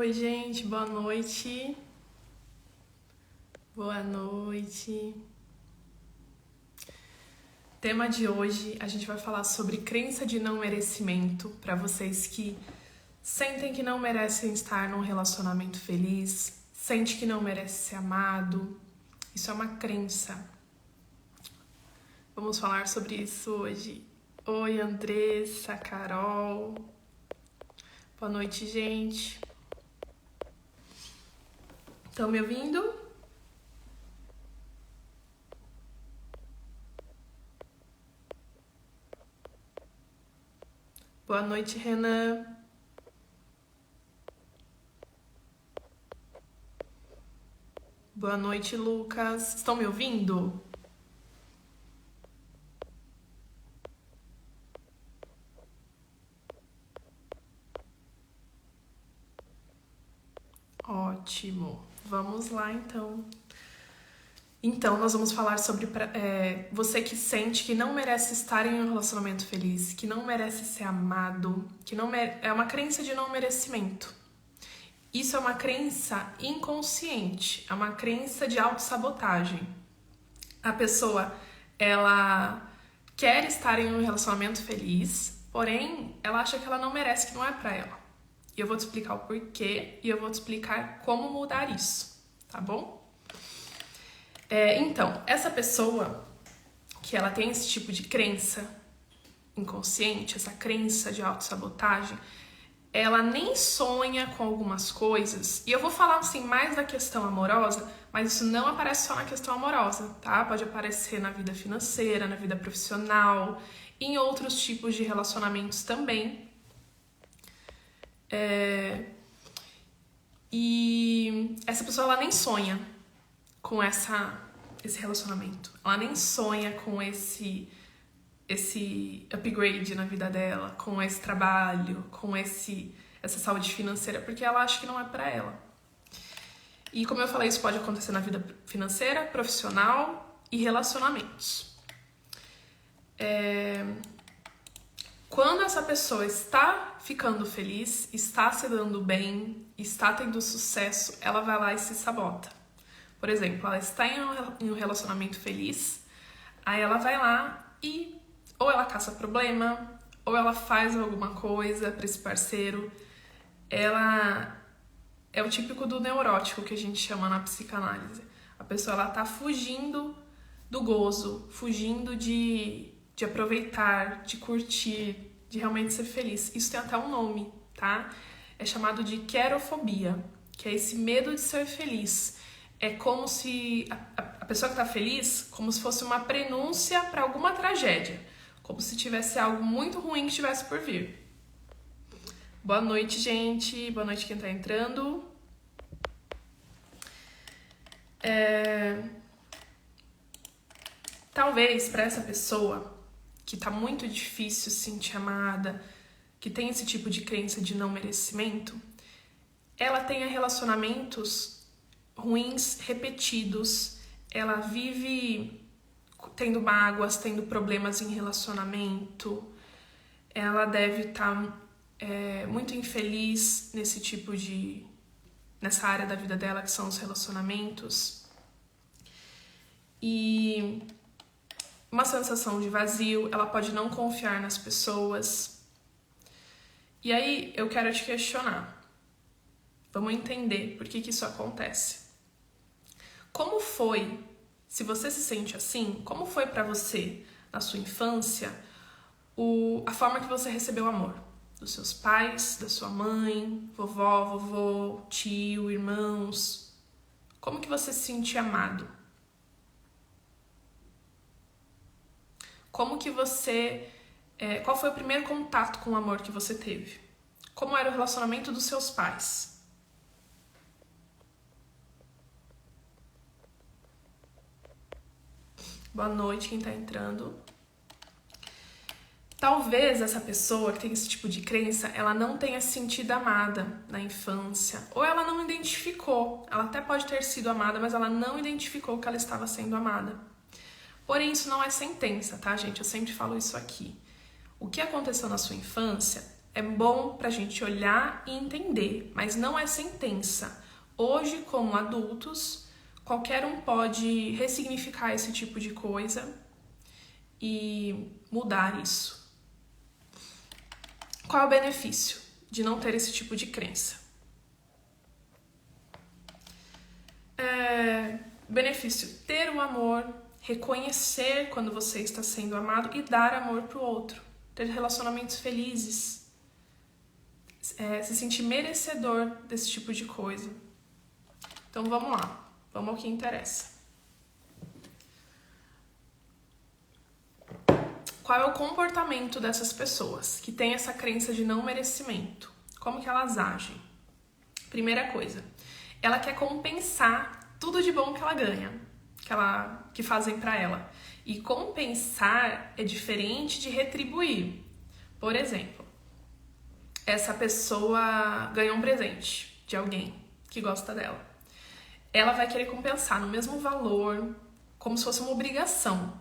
Oi, gente, boa noite. Boa noite. Tema de hoje, a gente vai falar sobre crença de não merecimento para vocês que sentem que não merecem estar num relacionamento feliz, sente que não merece ser amado. Isso é uma crença. Vamos falar sobre isso hoje. Oi, Andressa, Carol. Boa noite, gente. Estão me ouvindo? Boa noite, Renan. Boa noite, Lucas. Estão me ouvindo? Ótimo. Vamos lá, então. Então, nós vamos falar sobre você que sente que não merece estar em um relacionamento feliz, que não merece ser amado, que não é uma crença de não merecimento. Isso é uma crença inconsciente, é uma crença de autossabotagem. A pessoa, ela quer estar em um relacionamento feliz, porém, ela acha que ela não merece, que não é pra ela. E eu vou te explicar o porquê e eu vou te explicar como mudar isso, tá bom? Então, essa pessoa que ela tem esse tipo de crença inconsciente, essa crença de autossabotagem, ela nem sonha com algumas coisas. E eu vou falar assim mais da questão amorosa, mas isso não aparece só na questão amorosa, tá? Pode aparecer na vida financeira, na vida profissional, em outros tipos de relacionamentos também. E essa pessoa, ela nem sonha com esse relacionamento. Ela nem sonha com esse upgrade na vida dela, com esse trabalho, com essa saúde financeira, porque ela acha que não é pra ela. E como eu falei, isso pode acontecer na vida financeira, profissional e relacionamentos. Quando essa pessoa está ficando feliz, está se dando bem, está tendo sucesso, ela vai lá e se sabota. Por exemplo, ela está em um relacionamento feliz, aí ela vai lá e ou ela caça problema, ou ela faz alguma coisa para esse parceiro. Ela é o típico do neurótico que a gente chama na psicanálise. A pessoa, ela tá fugindo do gozo, fugindo de aproveitar, de curtir, de realmente ser feliz. Isso tem até um nome, tá? É chamado de querofobia, que é esse medo de ser feliz. É como se a pessoa que tá feliz, como se fosse uma prenúncia para alguma tragédia. Como se tivesse algo muito ruim que estivesse por vir. Boa noite, gente. Boa noite quem tá entrando. Talvez para essa pessoa que tá muito difícil se sentir amada, que tem esse tipo de crença de não merecimento, ela tenha relacionamentos ruins repetidos, ela vive tendo mágoas, tendo problemas em relacionamento, ela deve estar muito infeliz nessa área da vida dela, que são os relacionamentos. E uma sensação de vazio, ela pode não confiar nas pessoas. E aí eu quero te questionar. Vamos entender por que isso acontece. Como foi, se você se sente assim, como foi pra você na sua infância a forma que você recebeu amor? Dos seus pais, da sua mãe, vovó, vovô, tio, irmãos? Como que você se sentia amado? Como que qual foi o primeiro contato com o amor que você teve? Como era o relacionamento dos seus pais? Boa noite, quem tá entrando. Talvez essa pessoa que tem esse tipo de crença, ela não tenha se sentido amada na infância, ou ela não identificou. Ela até pode ter sido amada, mas ela não identificou que ela estava sendo amada. Porém, isso não é sentença, tá, gente? Eu sempre falo isso aqui. O que aconteceu na sua infância É bom pra gente olhar e entender, mas não é sentença. Hoje, como adultos, qualquer um pode ressignificar esse tipo de coisa e mudar isso. Qual é o benefício de não ter esse tipo de crença? Benefício: ter o amor, reconhecer quando você está sendo amado e dar amor para o outro. Ter relacionamentos felizes. Se sentir merecedor desse tipo de coisa. Então vamos lá, vamos ao que interessa. Qual é o comportamento dessas pessoas que têm essa crença de não merecimento? Como que elas agem? Primeira coisa, ela quer compensar tudo de bom que ela ganha, que fazem pra ela. E compensar é diferente de retribuir. Por exemplo, essa pessoa ganhou um presente de alguém que gosta dela. Ela vai querer compensar no mesmo valor, como se fosse uma obrigação.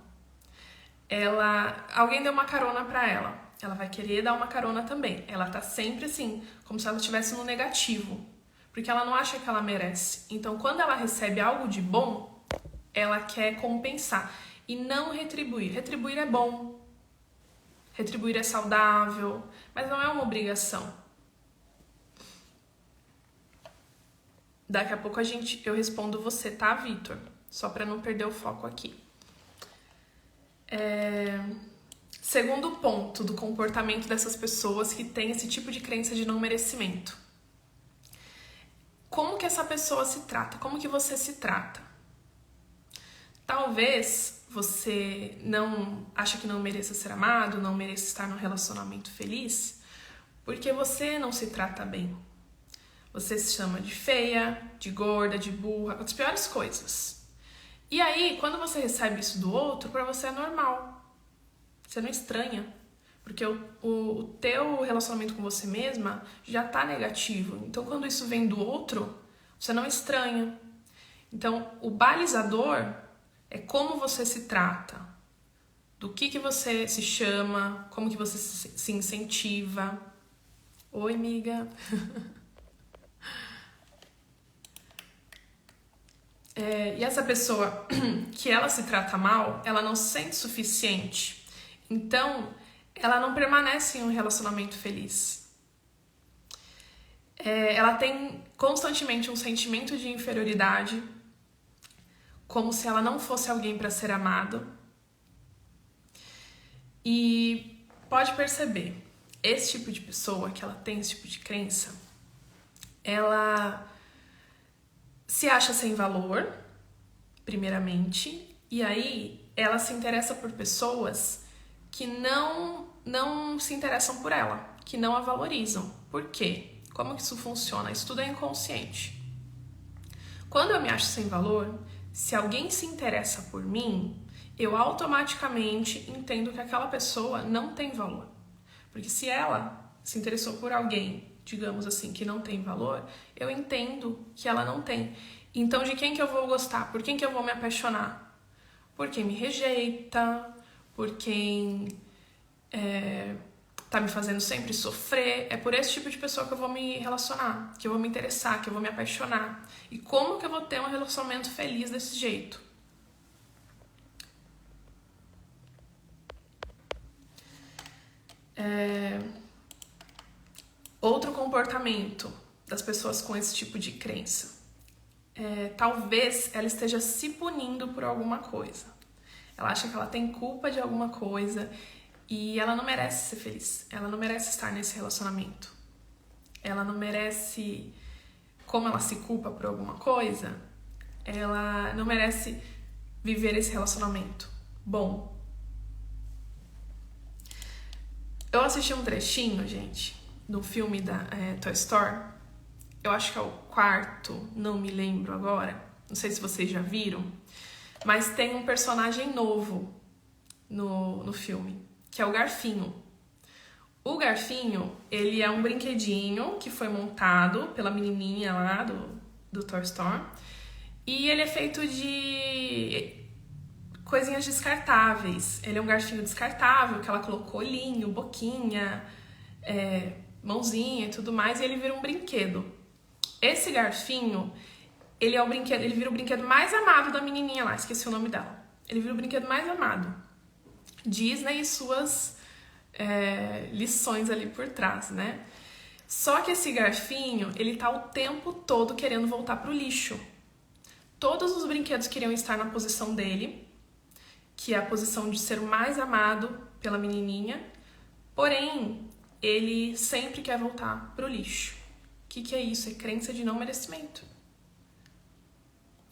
Alguém deu uma carona pra ela. Ela vai querer dar uma carona também. Ela tá sempre assim, como se ela estivesse no negativo. Porque ela não acha que ela merece. Então, quando ela recebe algo de bom, ela quer compensar e não retribuir. Retribuir é bom. Retribuir é saudável, mas não é uma obrigação. Daqui a pouco eu respondo você, tá, Vitor? Só pra não perder o foco aqui. Segundo ponto do comportamento dessas pessoas que têm esse tipo de crença de não merecimento. Como que essa pessoa se trata? Como que você se trata? Talvez você não acha que não mereça ser amado, não mereça estar num relacionamento feliz, porque você não se trata bem. Você se chama de feia, de gorda, de burra, as piores coisas. E aí, quando você recebe isso do outro, pra você é normal. Você não estranha. Porque o teu relacionamento com você mesma já tá negativo. Então, quando isso vem do outro, você não estranha. Então, o balizador é como você se trata. Do que você se chama, como que você se incentiva. Oi, amiga. E essa pessoa que ela se trata mal, ela não se sente suficiente. Então, ela não permanece em um relacionamento feliz. Ela tem constantemente um sentimento de inferioridade, como se ela não fosse alguém para ser amado. E pode perceber, esse tipo de pessoa, que ela tem esse tipo de crença, ela se acha sem valor, primeiramente, e aí ela se interessa por pessoas que não se interessam por ela, que não a valorizam. Por quê? Como que isso funciona? Isso tudo é inconsciente. Quando eu me acho sem valor, se alguém se interessa por mim, eu automaticamente entendo que aquela pessoa não tem valor. Porque se ela se interessou por alguém, digamos assim, que não tem valor, eu entendo que ela não tem. Então, de quem que eu vou gostar? Por quem que eu vou me apaixonar? Por quem me rejeita, por quem tá me fazendo sempre sofrer. É por esse tipo de pessoa que eu vou me relacionar, que eu vou me interessar, que eu vou me apaixonar. E como que eu vou ter um relacionamento feliz desse jeito? Outro comportamento das pessoas com esse tipo de crença. Talvez ela esteja se punindo por alguma coisa. Ela acha que ela tem culpa de alguma coisa e ela não merece ser feliz. Ela não merece estar nesse relacionamento. Ela não merece, como ela se culpa por alguma coisa, ela não merece viver esse relacionamento bom. Eu assisti um trechinho, gente, do filme da Toy Story. Eu acho que é o quarto, não me lembro agora. Não sei se vocês já viram. Mas tem um personagem novo no filme, que é o Garfinho. O Garfinho, ele é um brinquedinho que foi montado pela menininha lá do Toy Story. E ele é feito de coisinhas descartáveis. Ele é um garfinho descartável, que ela colocou olhinho, boquinha, mãozinha e tudo mais, e ele vira um brinquedo. Esse garfinho, ele vira o brinquedo mais amado da menininha lá, esqueci o nome dela. Ele vira o brinquedo mais amado. Disney e suas lições ali por trás, né? Só que esse garfinho, ele tá o tempo todo querendo voltar pro lixo. Todos os brinquedos queriam estar na posição dele, que é a posição de ser o mais amado pela menininha, porém, ele sempre quer voltar pro lixo. O que é isso? É crença de não merecimento.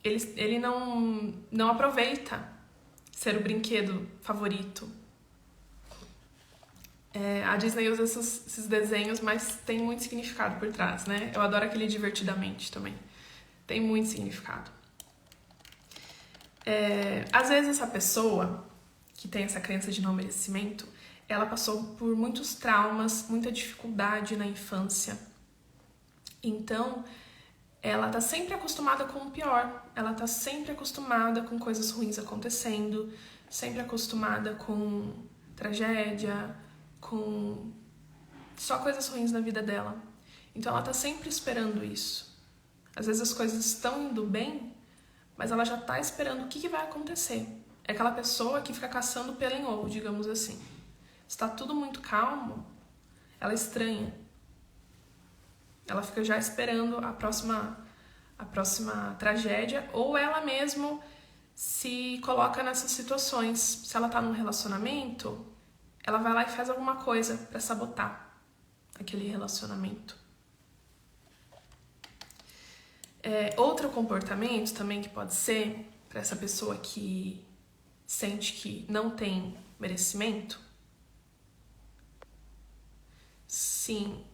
Ele não aproveita ser o brinquedo favorito. A Disney usa esses desenhos, mas tem muito significado por trás, né? Eu adoro aquele Divertidamente também. Tem muito significado. Às vezes essa pessoa que tem essa crença de não merecimento, ela passou por muitos traumas, muita dificuldade na infância. Então, ela tá sempre acostumada com o pior. Ela tá sempre acostumada com coisas ruins acontecendo, sempre acostumada com tragédia, com só coisas ruins na vida dela. Então ela tá sempre esperando isso. Às vezes as coisas estão indo bem, mas ela já tá esperando o que vai acontecer. É aquela pessoa que fica caçando pelo em ovo, digamos assim. Está tudo muito calmo, ela estranha. Ela fica já esperando a próxima tragédia, ou ela mesmo se coloca nessas situações. Se ela tá num relacionamento, ela vai lá e faz alguma coisa para sabotar aquele relacionamento. Outro comportamento também que pode ser para essa pessoa que sente que não tem merecimento. Sim,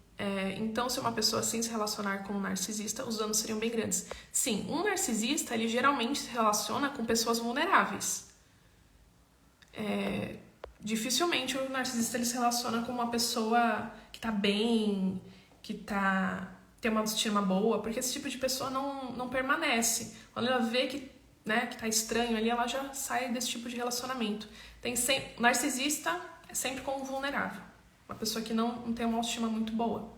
então se uma pessoa assim se relacionar com um narcisista, os danos seriam bem grandes. Sim, um narcisista, ele geralmente se relaciona com pessoas vulneráveis. Dificilmente o narcisista ele se relaciona com uma pessoa que tá bem, que tem uma autoestima boa, porque esse tipo de pessoa não permanece. Quando ela vê que tá estranho ali, ela já sai desse tipo de relacionamento. O narcisista é sempre com um vulnerável, uma pessoa que não tem uma autoestima muito boa.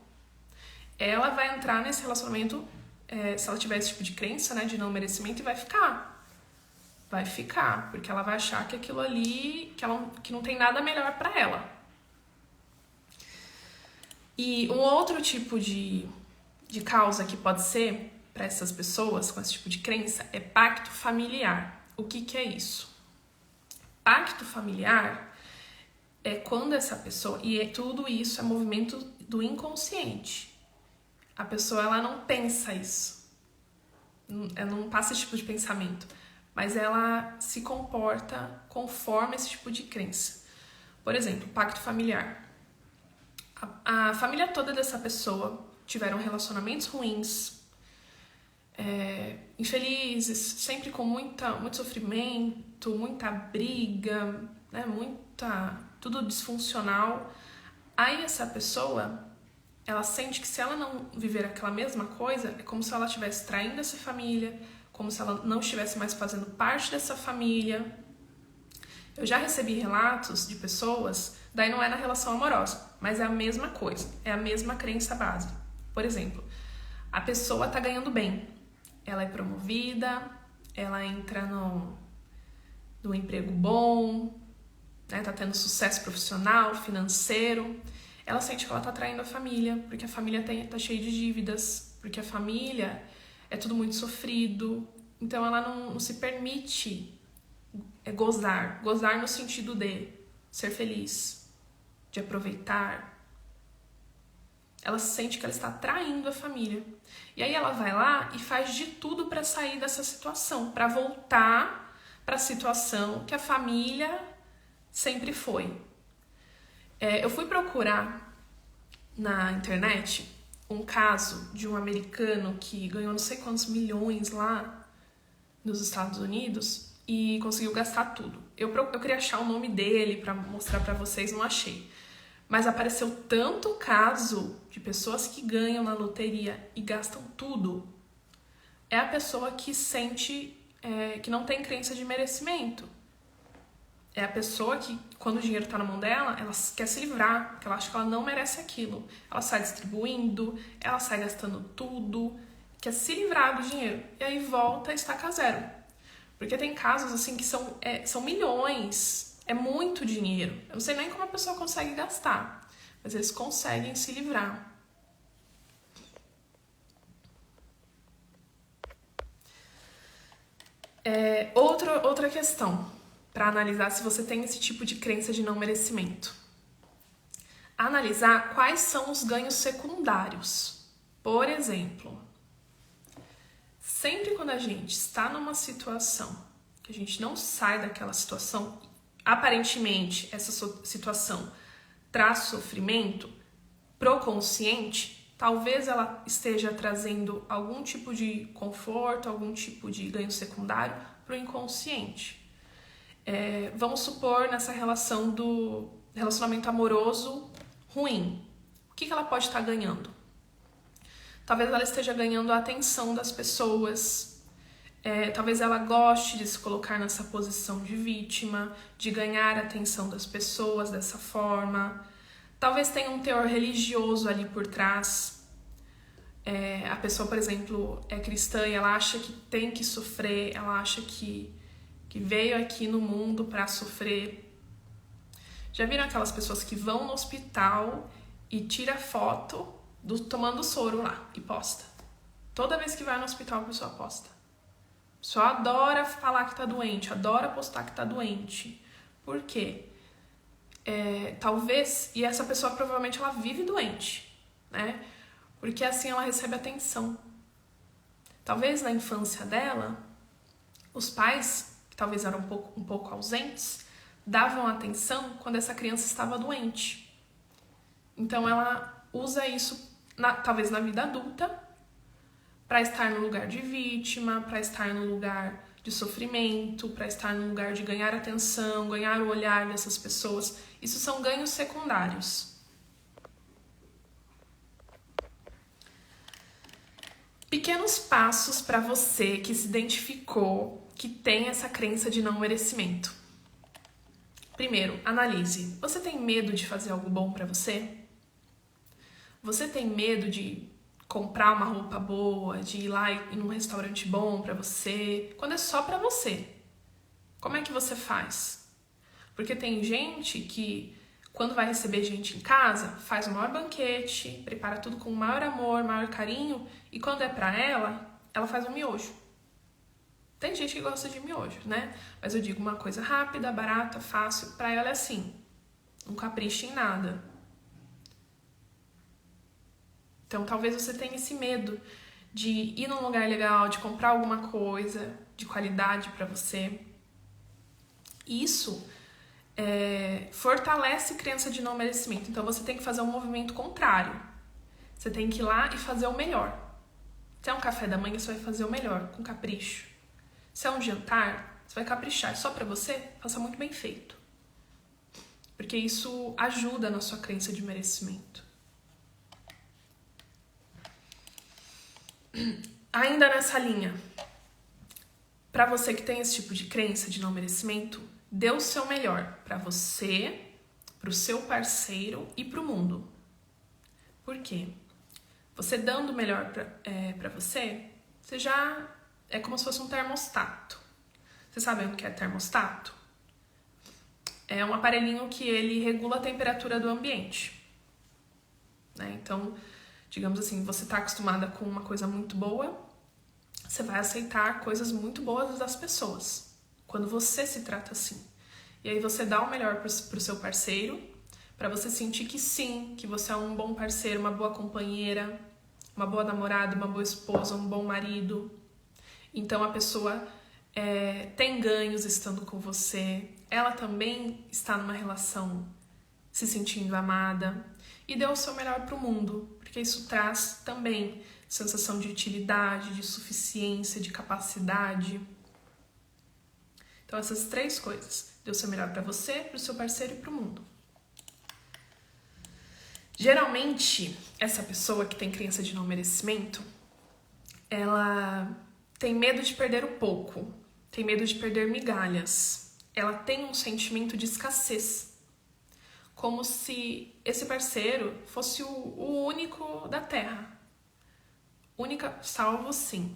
Ela vai entrar nesse relacionamento, se ela tiver esse tipo de crença, né, de não merecimento, e vai ficar, porque ela vai achar que aquilo ali, que não tem nada melhor pra ela. E um outro tipo de causa que pode ser para essas pessoas com esse tipo de crença é pacto familiar. O que é isso? Pacto familiar é quando essa pessoa, tudo isso é movimento do inconsciente. A pessoa ela não pensa isso, ela não passa esse tipo de pensamento, mas ela se comporta conforme esse tipo de crença. Por exemplo, pacto familiar. A família toda dessa pessoa tiveram relacionamentos ruins, infelizes, sempre com muito sofrimento, muita briga, né, tudo disfuncional. Aí essa pessoa, ela sente que se ela não viver aquela mesma coisa, é como se ela estivesse traindo essa família, como se ela não estivesse mais fazendo parte dessa família. Eu já recebi relatos de pessoas, daí não é na relação amorosa, mas é a mesma coisa, é a mesma crença base. Por exemplo, a pessoa tá ganhando bem, ela é promovida, ela entra num emprego bom, né, tá tendo sucesso profissional, financeiro. Ela sente que ela tá traindo a família, porque a família tá cheia de dívidas, porque a família é tudo muito sofrido. Então ela não se permite gozar no sentido de ser feliz, de aproveitar. Ela sente que ela está traindo a família. E aí ela vai lá e faz de tudo para sair dessa situação, para voltar para a situação que a família sempre foi. Eu fui procurar na internet um caso de um americano que ganhou não sei quantos milhões lá nos Estados Unidos e conseguiu gastar tudo. Eu queria achar o nome dele para mostrar para vocês, não achei. Mas apareceu tanto caso de pessoas que ganham na loteria e gastam tudo. É a pessoa que sente que não tem crença de merecimento. É a pessoa que, quando o dinheiro tá na mão dela, ela quer se livrar, porque ela acha que ela não merece aquilo. Ela sai distribuindo, ela sai gastando tudo, quer se livrar do dinheiro. E aí volta a estaca zero. Porque tem casos assim que são milhões, é muito dinheiro. Eu não sei nem como a pessoa consegue gastar, mas eles conseguem se livrar. Outra questão para analisar se você tem esse tipo de crença de não merecimento. Analisar quais são os ganhos secundários. Por exemplo, sempre quando a gente está numa situação que a gente não sai daquela situação, aparentemente essa situação traz sofrimento pro consciente, talvez ela esteja trazendo algum tipo de conforto, algum tipo de ganho secundário pro inconsciente. Vamos supor nessa relação do relacionamento amoroso ruim. O que ela pode estar ganhando? Talvez ela esteja ganhando a atenção das pessoas. Talvez ela goste de se colocar nessa posição de vítima, de ganhar a atenção das pessoas dessa forma. Talvez tenha um teor religioso ali por trás. A pessoa, por exemplo, é cristã e ela acha que tem que sofrer, ela acha que veio aqui no mundo para sofrer. Já viram aquelas pessoas que vão no hospital e tira foto tomando soro lá e posta? Toda vez que vai no hospital a pessoa posta. A pessoa adora falar que tá doente, adora postar que tá doente. Por quê? Talvez, e essa pessoa provavelmente ela vive doente, né? Porque assim ela recebe atenção. Talvez na infância dela, os pais, que talvez eram um pouco ausentes, davam atenção quando essa criança estava doente. Então ela usa isso, talvez na vida adulta, para estar no lugar de vítima, para estar no lugar de sofrimento, para estar no lugar de ganhar atenção, ganhar o olhar dessas pessoas. Isso são ganhos secundários. Pequenos passos para você que se identificou que tem essa crença de não merecimento. Primeiro, analise. Você tem medo de fazer algo bom para você? Você tem medo de comprar uma roupa boa, de ir lá em um restaurante bom para você, quando é só para você? Como é que você faz? Porque tem gente que, quando vai receber gente em casa, faz o maior banquete, prepara tudo com o maior amor, maior carinho, e quando é pra ela faz um miojo. Tem gente que gosta de miojo, né? Mas eu digo uma coisa rápida, barata, fácil, pra ela é assim, não capricha em nada. Então talvez você tenha esse medo de ir num lugar legal, de comprar alguma coisa de qualidade pra você. Isso fortalece crença de não merecimento. Então você tem que fazer um movimento contrário. Você tem que ir lá e fazer o melhor. Se é um café da manhã, você vai fazer o melhor, com capricho. Se é um jantar, você vai caprichar. Só pra você, faça muito bem feito. Porque isso ajuda na sua crença de merecimento. Ainda nessa linha, pra você que tem esse tipo de crença de não merecimento, dê o seu melhor pra você, pro seu parceiro e pro mundo. Por quê? Você dando o melhor pra você, você já é como se fosse um termostato. Vocês sabem o que é termostato? É um aparelhinho que ele regula a temperatura do ambiente. Né? Então, digamos assim, você está acostumada com uma coisa muito boa, você vai aceitar coisas muito boas das pessoas. Quando você se trata assim. E aí você dá o melhor pro seu parceiro, para você sentir que sim, que você é um bom parceiro, uma boa companheira, uma boa namorada, uma boa esposa, um bom marido. Então a pessoa tem ganhos estando com você, ela também está numa relação se sentindo amada e dê o seu melhor pro mundo, porque isso traz também sensação de utilidade, de suficiência, de capacidade. Então essas 3 coisas, dê o seu melhor para você, pro seu parceiro e pro mundo. Geralmente, essa pessoa que tem crença de não merecimento, ela tem medo de perder o pouco, tem medo de perder migalhas. ela tem um sentimento de escassez. Como se esse parceiro fosse o único da Terra. Única, salvo sim.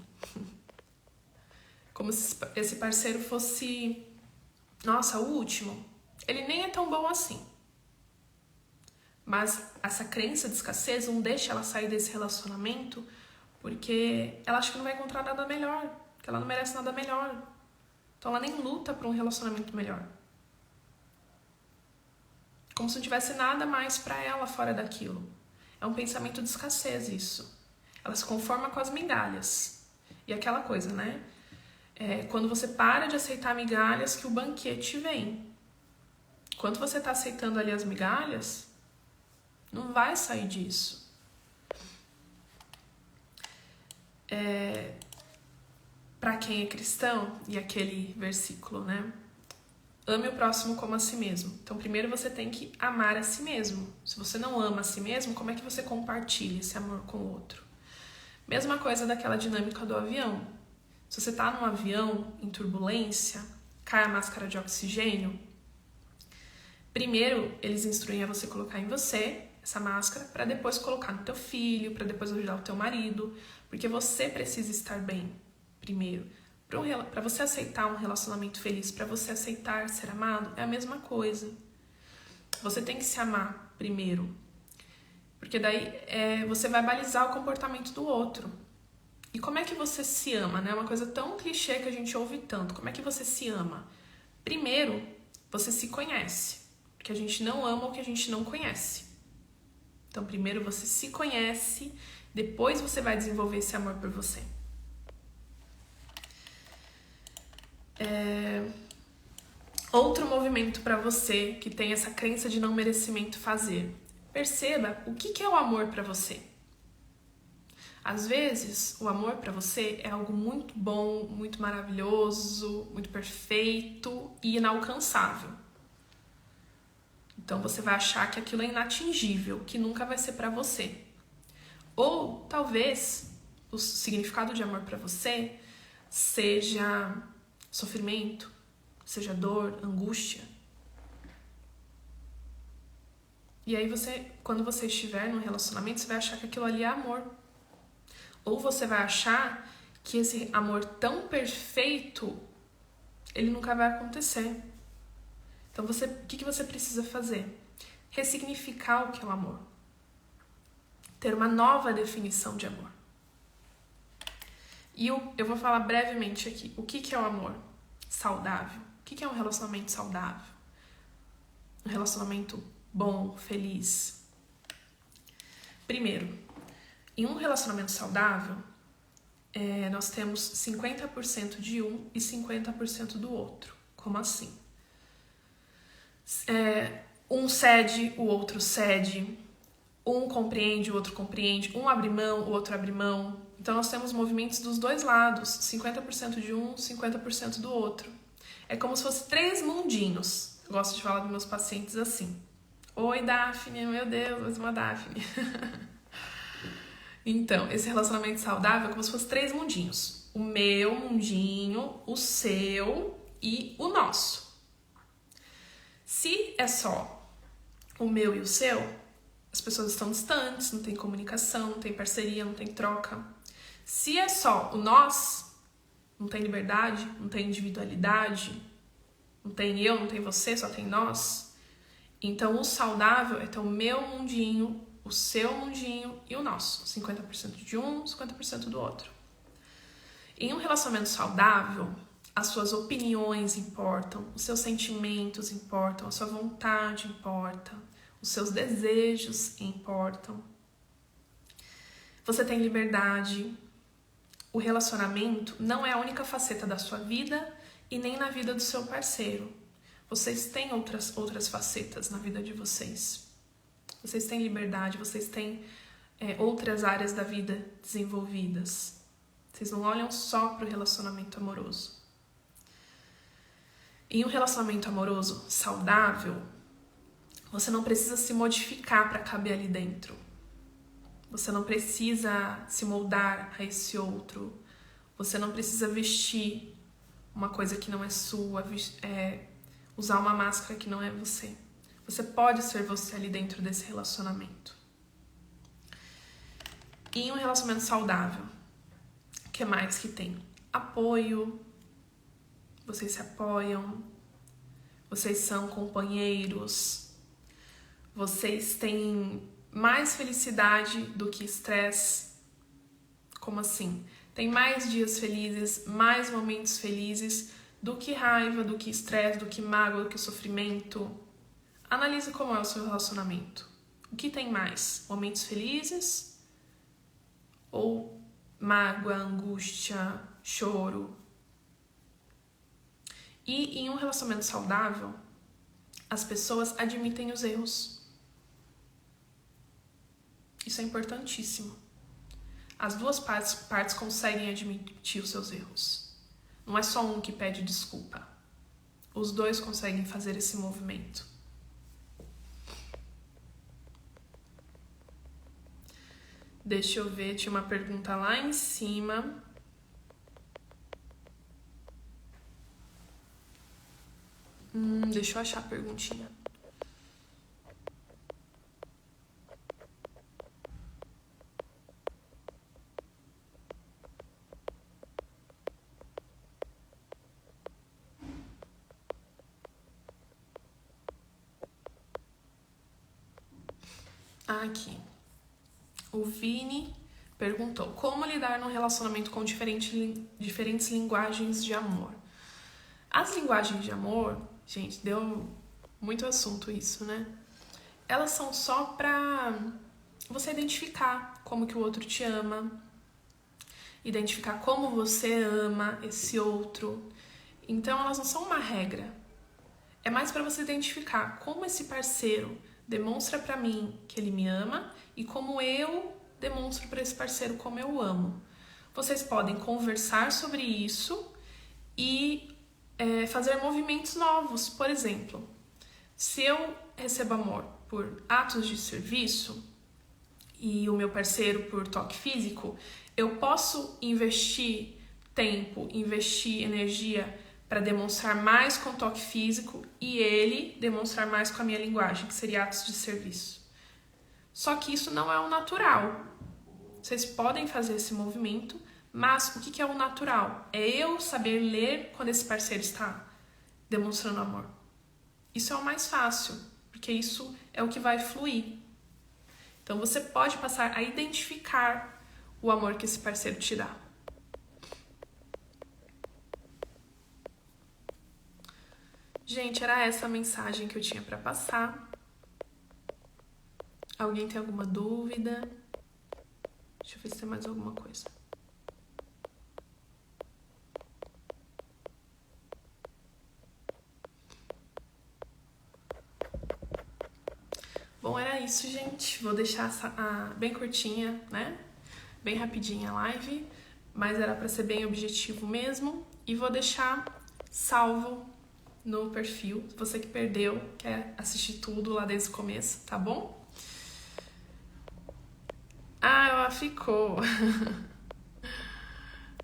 Como se esse parceiro fosse, nossa, o último. Ele nem é tão bom assim. Mas essa crença de escassez não deixa ela sair desse relacionamento porque ela acha que não vai encontrar nada melhor, que ela não merece nada melhor. Então ela nem luta por um relacionamento melhor. Como se não tivesse nada mais pra ela fora daquilo. É um pensamento de escassez isso. Ela se conforma com as migalhas. E aquela coisa, né? Quando você para de aceitar migalhas, que o banquete vem. Enquanto você tá aceitando ali as migalhas, não vai sair disso. Para quem é cristão, e aquele versículo, né? Ame o próximo como a si mesmo. Então, primeiro você tem que amar a si mesmo. Se você não ama a si mesmo, como é que você compartilha esse amor com o outro? Mesma coisa daquela dinâmica do avião. Se você tá num avião em turbulência, cai a máscara de oxigênio, primeiro eles instruem a você colocar em você essa máscara para depois colocar no teu filho, para depois ajudar o teu marido, porque você precisa estar bem primeiro. Para você aceitar um relacionamento feliz, para você aceitar ser amado, é a mesma coisa. Você tem que se amar primeiro, porque daí você vai balizar o comportamento do outro. E como é que você se ama, né? É uma coisa tão clichê que a gente ouve tanto. Como é que você se ama? Primeiro, você se conhece, porque a gente não ama o que a gente não conhece. Então, primeiro você se conhece, depois você vai desenvolver esse amor por você. Outro movimento para você que tem essa crença de não merecimento fazer. Perceba o que é o amor para você. Às vezes, o amor para você é algo muito bom, muito maravilhoso, muito perfeito e inalcançável. Então você vai achar que aquilo é inatingível, que nunca vai ser para você. Ou talvez o significado de amor para você seja sofrimento, seja dor, angústia. E aí quando você estiver num relacionamento, você vai achar que aquilo ali é amor. Ou você vai achar que esse amor tão perfeito, ele nunca vai acontecer. Então, o que você precisa fazer? Ressignificar o que é o amor. Ter uma nova definição de amor. E eu vou falar brevemente aqui. O que é o amor saudável? O que é um relacionamento saudável? Um relacionamento bom, feliz. Primeiro, em um relacionamento saudável, nós temos 50% de um e 50% do outro. Como assim? Um cede, o outro cede. Um compreende, o outro compreende. Um abre mão, o outro abre mão. Então, nós temos movimentos dos dois lados. 50% de um, 50% do outro. É como se fosse 3 mundinhos. Eu gosto de falar dos meus pacientes assim. Oi, Daphne. Meu Deus, mais uma Daphne. Então, esse relacionamento saudável é como se fosse 3 mundinhos. O meu mundinho, o seu e o nosso. Se é só o meu e o seu, as pessoas estão distantes, não tem comunicação, não tem parceria, não tem troca. Se é só o nós, não tem liberdade, não tem individualidade, não tem eu, não tem você, só tem nós. Então, o saudável é ter o meu mundinho, o seu mundinho e o nosso. 50% de um, 50% do outro. Em um relacionamento saudável, as suas opiniões importam, os seus sentimentos importam, a sua vontade importa, os seus desejos importam. Você tem liberdade. O relacionamento não é a única faceta da sua vida e nem na vida do seu parceiro. Vocês têm outras facetas na vida de vocês. Vocês têm liberdade, vocês têm outras áreas da vida desenvolvidas. Vocês não olham só para o relacionamento amoroso. Em um relacionamento amoroso saudável, você não precisa se modificar para caber ali dentro. Você não precisa se moldar a esse outro. Você não precisa vestir uma coisa que não é sua, usar uma máscara que não é você. Você pode ser você ali dentro desse relacionamento. E em um relacionamento saudável, o que mais que tem? Apoio. Vocês se apoiam. Vocês são companheiros. Vocês têm mais felicidade do que estresse. Como assim? Tem mais dias felizes, mais momentos felizes do que raiva, do que estresse, do que mágoa, do que sofrimento. Analise como é o seu relacionamento. O que tem mais? Momentos felizes ou mágoa, angústia, choro? E em um relacionamento saudável, as pessoas admitem os erros. Isso é importantíssimo. As duas partes conseguem admitir os seus erros. Não é só um que pede desculpa. Os dois conseguem fazer esse movimento. Deixa eu ver, tinha uma pergunta lá em cima. Deixa eu achar a perguntinha. Aqui. O Vini perguntou: como lidar num relacionamento com diferentes linguagens de amor? As linguagens de amor, gente, deu muito assunto isso, né? Elas são só pra você identificar como que o outro te ama, identificar como você ama esse outro. Então, elas não são uma regra. É mais pra você identificar como esse parceiro demonstra pra mim que ele me ama e como eu demonstro pra esse parceiro como eu amo. Vocês podem conversar sobre isso e fazer movimentos novos. Por exemplo, se eu recebo amor por atos de serviço e o meu parceiro por toque físico, eu posso investir tempo, investir energia para demonstrar mais com toque físico e ele demonstrar mais com a minha linguagem, que seria atos de serviço. Só que isso não é o natural. Vocês podem fazer esse movimento, mas o que é o natural? É eu saber ler quando esse parceiro está demonstrando amor. Isso é o mais fácil, porque isso é o que vai fluir. Então você pode passar a identificar o amor que esse parceiro te dá. Gente, era essa a mensagem que eu tinha para passar. Alguém tem alguma dúvida? Deixa eu ver se tem mais alguma coisa. Bom, era isso, gente. Vou deixar bem curtinha, né? Bem rapidinha a live, mas era para ser bem objetivo mesmo. E vou deixar salvo no perfil. Você que perdeu, quer assistir tudo lá desde o começo, tá bom? Ela ficou.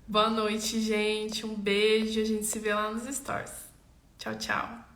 Boa noite, gente. Um beijo. A gente se vê lá nos stories. Tchau, tchau.